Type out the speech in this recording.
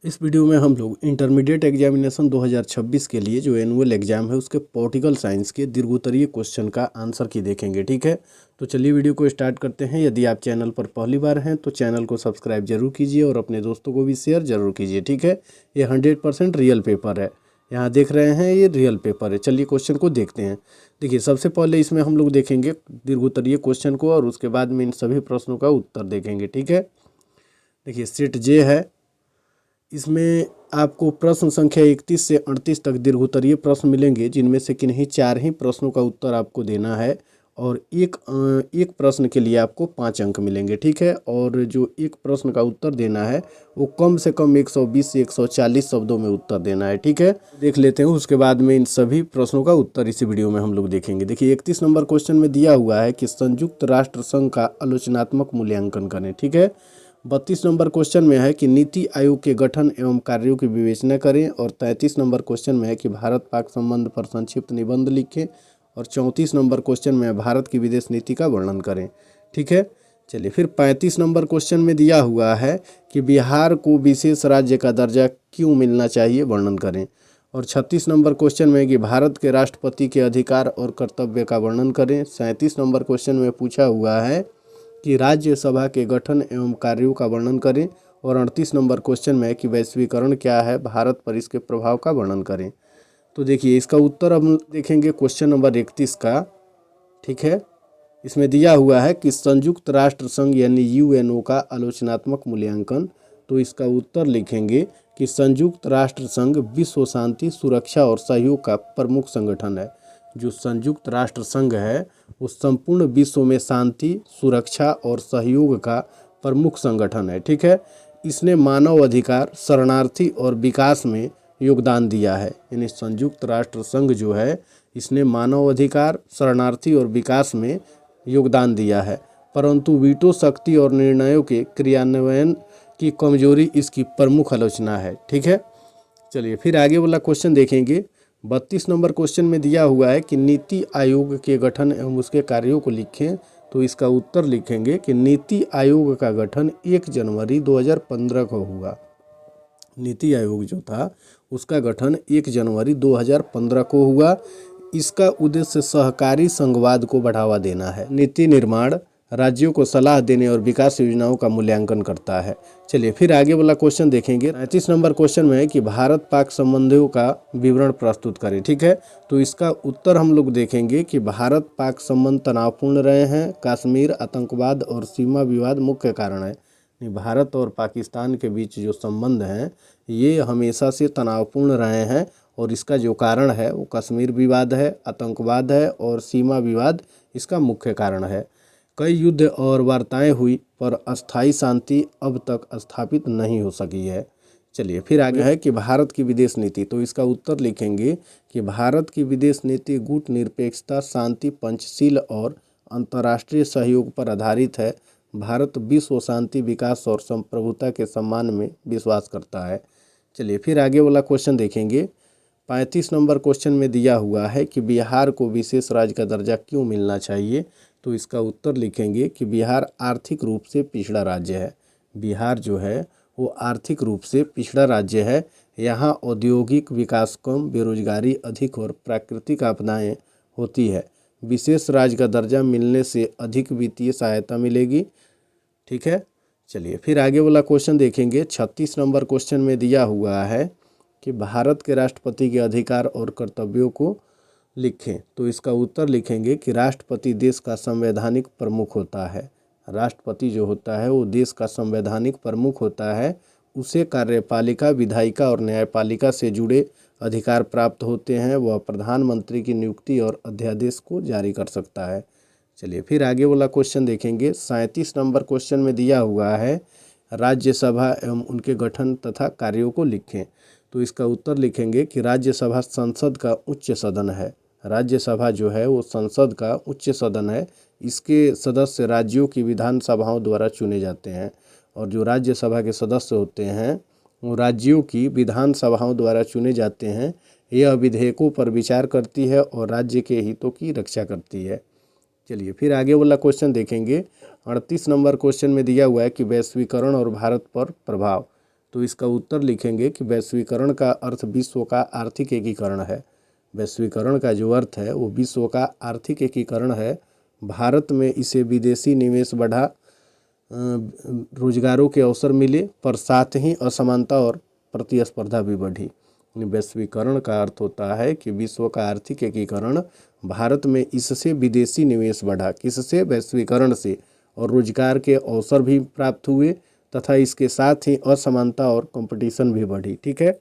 इस वीडियो में हम लोग इंटरमीडिएट एग्जामिनेशन 2026 के लिए जो एनुअल एग्जाम है उसके पॉलिटिकल साइंस के दीर्घोत्तरीय क्वेश्चन का आंसर की देखेंगे। ठीक है, तो चलिए वीडियो को स्टार्ट करते हैं। यदि आप चैनल पर पहली बार हैं तो चैनल को सब्सक्राइब जरूर कीजिए और अपने दोस्तों को भी शेयर जरूर कीजिए। ठीक है, ये 100% रियल पेपर है। यहाँ देख रहे हैं ये रियल पेपर है। चलिए क्वेश्चन को देखते हैं। देखिए, सबसे पहले इसमें हम लोग देखेंगे दीर्घोत्तरीय क्वेश्चन को और उसके बाद में इन सभी प्रश्नों का उत्तर देखेंगे। ठीक है, देखिए सेट जे है, इसमें आपको प्रश्न संख्या 31 से 38 तक दीर्घोत्तरीय प्रश्न मिलेंगे, जिनमें से किन्हीं 4 ही प्रश्नों का उत्तर आपको देना है और एक प्रश्न के लिए आपको 5 अंक मिलेंगे। ठीक है, और जो एक प्रश्न का उत्तर देना है वो कम से कम 120 से 140 शब्दों में उत्तर देना है। ठीक है, देख लेते हैं। उसके बाद में इन सभी प्रश्नों का उत्तर इसी वीडियो में हम लोग देखेंगे। देखिए 31 नंबर क्वेश्चन में दिया हुआ है कि संयुक्त राष्ट्र संघ का आलोचनात्मक मूल्यांकन करें। ठीक है, 32 नंबर क्वेश्चन में है कि नीति आयोग के गठन एवं कार्यों की विवेचना करें और 33 नंबर क्वेश्चन में है कि भारत पाक संबंध पर संक्षिप्त निबंध लिखें और 34 नंबर क्वेश्चन में भारत की विदेश नीति का वर्णन करें। ठीक है, चलिए फिर 35 नंबर क्वेश्चन में दिया हुआ है कि बिहार को विशेष राज्य का दर्जा क्यों मिलना चाहिए, वर्णन करें। और 36 नंबर क्वेश्चन में है कि भारत के राष्ट्रपति के अधिकार और कर्तव्य का वर्णन करें। 37 नंबर क्वेश्चन में पूछा हुआ है कि राज्यसभा के गठन एवं कार्यों का वर्णन करें और 38 नंबर क्वेश्चन में है कि वैश्वीकरण क्या है, भारत पर इसके प्रभाव का वर्णन करें। तो देखिए इसका उत्तर हम देखेंगे क्वेश्चन नंबर 31 का। ठीक है, इसमें दिया हुआ है कि संयुक्त राष्ट्र संघ यानी यूएनओ का आलोचनात्मक मूल्यांकन। तो इसका उत्तर लिखेंगे कि संयुक्त राष्ट्र संघ विश्व शांति, सुरक्षा और सहयोग का प्रमुख संगठन है। जो संयुक्त राष्ट्र संघ है वो संपूर्ण विश्व में शांति, सुरक्षा और सहयोग का प्रमुख संगठन है। ठीक है, इसने मानव अधिकार, शरणार्थी और विकास में योगदान दिया है। यानी संयुक्त राष्ट्र संघ जो है इसने मानव अधिकार, शरणार्थी और विकास में योगदान दिया है, परंतु वीटो शक्ति और निर्णयों के क्रियान्वयन की कमजोरी इसकी प्रमुख आलोचना है। ठीक है, चलिए फिर आगे वाला क्वेश्चन देखेंगे। 32 नंबर क्वेश्चन में दिया हुआ है कि नीति आयोग के गठन एवं उसके कार्यों को लिखें। तो इसका उत्तर लिखेंगे कि नीति आयोग का गठन 1 जनवरी 2015 को हुआ। नीति आयोग जो था उसका गठन 1 जनवरी 2015 को हुआ। इसका उद्देश्य सहकारी संघवाद को बढ़ावा देना है। नीति निर्माण, राज्यों को सलाह देने और विकास योजनाओं का मूल्यांकन करता है। चलिए फिर आगे वाला क्वेश्चन देखेंगे। 35 नंबर क्वेश्चन में है कि भारत पाक संबंधों का विवरण प्रस्तुत करें। ठीक है, तो इसका उत्तर हम लोग देखेंगे कि भारत पाक संबंध तनावपूर्ण रहे हैं। कश्मीर, आतंकवाद और सीमा विवाद मुख्य कारण है। भारत और पाकिस्तान के बीच जो संबंध हैं ये हमेशा से तनावपूर्ण रहे हैं और इसका जो कारण है वो कश्मीर विवाद है, आतंकवाद है और सीमा विवाद इसका मुख्य कारण है। कई युद्ध और वार्ताएं हुई पर अस्थायी शांति अब तक स्थापित नहीं हो सकी है। चलिए फिर आगे है कि भारत की विदेश नीति। तो इसका उत्तर लिखेंगे कि भारत की विदेश नीति कूटनिरपेक्षता, शांति, पंचशील और अंतर्राष्ट्रीय सहयोग पर आधारित है। भारत विश्व शांति, विकास और संप्रभुता के सम्मान में विश्वास करता है। चलिए फिर आगे वाला क्वेश्चन देखेंगे। 35 नंबर क्वेश्चन में दिया हुआ है कि बिहार को विशेष राज्य का दर्जा क्यों मिलना चाहिए। तो इसका उत्तर लिखेंगे कि बिहार आर्थिक रूप से पिछड़ा राज्य है। बिहार जो है वो आर्थिक रूप से पिछड़ा राज्य है। यहाँ औद्योगिक विकास कम, बेरोजगारी अधिक और प्राकृतिक आपदाएं होती है। विशेष राज्य का दर्जा मिलने से अधिक वित्तीय सहायता मिलेगी। ठीक है, चलिए फिर आगे वाला क्वेश्चन देखेंगे। 36 नंबर क्वेश्चन में दिया हुआ है कि भारत के राष्ट्रपति के अधिकार और कर्तव्यों को लिखें। तो इसका उत्तर लिखेंगे कि राष्ट्रपति देश का संवैधानिक प्रमुख होता है। राष्ट्रपति जो होता है वो देश का संवैधानिक प्रमुख होता है। उसे कार्यपालिका, विधायिका और न्यायपालिका से जुड़े अधिकार प्राप्त होते हैं। वह प्रधानमंत्री की नियुक्ति और अध्यादेश को जारी कर सकता है। चलिए फिर आगे वाला क्वेश्चन देखेंगे। 37 नंबर क्वेश्चन में दिया हुआ है राज्यसभा एवं उनके गठन तथा कार्यों को लिखें। तो इसका उत्तर लिखेंगे कि राज्यसभा संसद का उच्च सदन है। राज्यसभा जो है वो संसद का उच्च सदन है। इसके सदस्य राज्यों की विधानसभाओं द्वारा चुने जाते हैं और जो राज्यसभा के सदस्य होते हैं वो राज्यों की विधानसभाओं द्वारा चुने जाते हैं। यह विधेयकों पर विचार करती है और राज्य के हितों की रक्षा करती है। चलिए फिर आगे वाला क्वेश्चन देखेंगे। 38 नंबर क्वेश्चन में दिया हुआ है कि वैश्वीकरण और भारत पर प्रभाव। तो इसका उत्तर लिखेंगे कि वैश्वीकरण का अर्थ विश्व का आर्थिक एकीकरण है। वैश्वीकरण का जो अर्थ है वो विश्व का आर्थिक एकीकरण है। भारत में इसे विदेशी निवेश बढ़ा, रोजगारों के अवसर मिले, पर साथ ही असमानता और प्रतिस्पर्धा भी बढ़ी। वैश्वीकरण का अर्थ होता है कि विश्व का आर्थिक एकीकरण, भारत में इससे विदेशी निवेश बढ़ा, किससे? वैश्वीकरण से, और रोजगार के अवसर भी प्राप्त हुए तथा इसके साथ ही असमानता और कंपटीशन भी बढ़ी। ठीक है।